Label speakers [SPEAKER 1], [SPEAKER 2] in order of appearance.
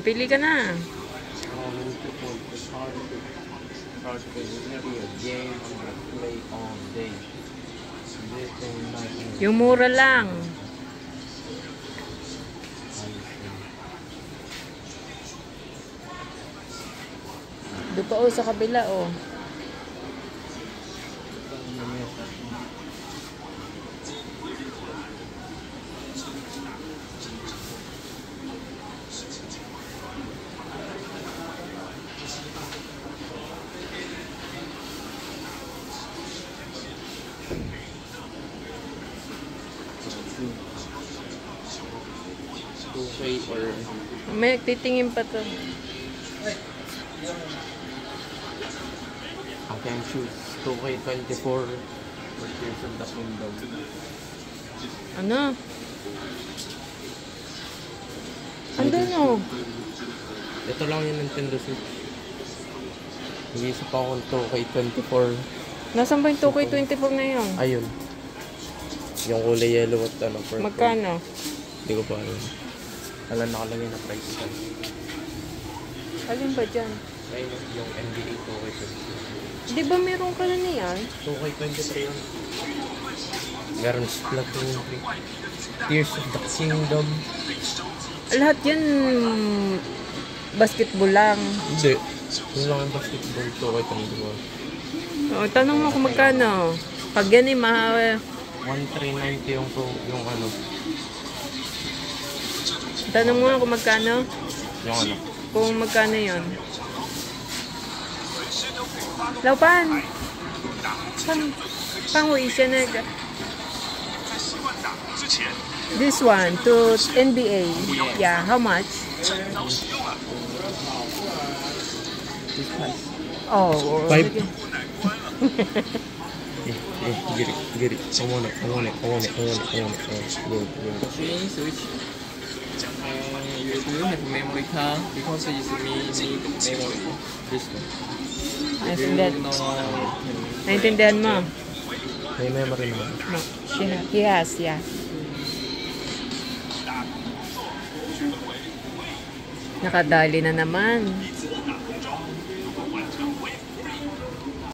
[SPEAKER 1] Pili ka na. Yung mura lang. Doon pa sa kabila
[SPEAKER 2] or
[SPEAKER 1] may titingin pa to.
[SPEAKER 2] I can choose 2K24 or Tears of the Kingdom.
[SPEAKER 1] Ano? Andun
[SPEAKER 2] Ito lang yung Nintendo Switch. Nag-iisip ako ng 2K24.
[SPEAKER 1] Nasaan ba yung 2K24 na yun?
[SPEAKER 2] Ayun. Yung kulay yellow at purple.
[SPEAKER 1] Magkano?
[SPEAKER 2] Hindi ko pa alam. Alam nakalagay na price tag.
[SPEAKER 1] Alin ba dyan?
[SPEAKER 2] Ayun yung NBA 2K24.
[SPEAKER 1] Di ba meron ka na niyan?
[SPEAKER 2] 2K23 yun. Meron Splatoon 3. Tears of the Kingdom.
[SPEAKER 1] Lahat yan basketball lang.
[SPEAKER 2] Hindi. Yun lang yung basketball 2K24.
[SPEAKER 1] Tanong mo kung magkano. Pag yan
[SPEAKER 2] 1390 yung ano.
[SPEAKER 1] Tanong mo kung magkano.
[SPEAKER 2] Yung ano.
[SPEAKER 1] Kung magkano yun. Laupan! Pang-wisya na. This one to NBA. Yeah, how much? Oh,
[SPEAKER 2] 5. Get it. I want it.
[SPEAKER 3] Switch. Do you have memory card? Because it's me need memory. This one.
[SPEAKER 1] Naintindihan mo?
[SPEAKER 2] May memory naman.
[SPEAKER 1] No. He has, yeah. Nakadali na naman.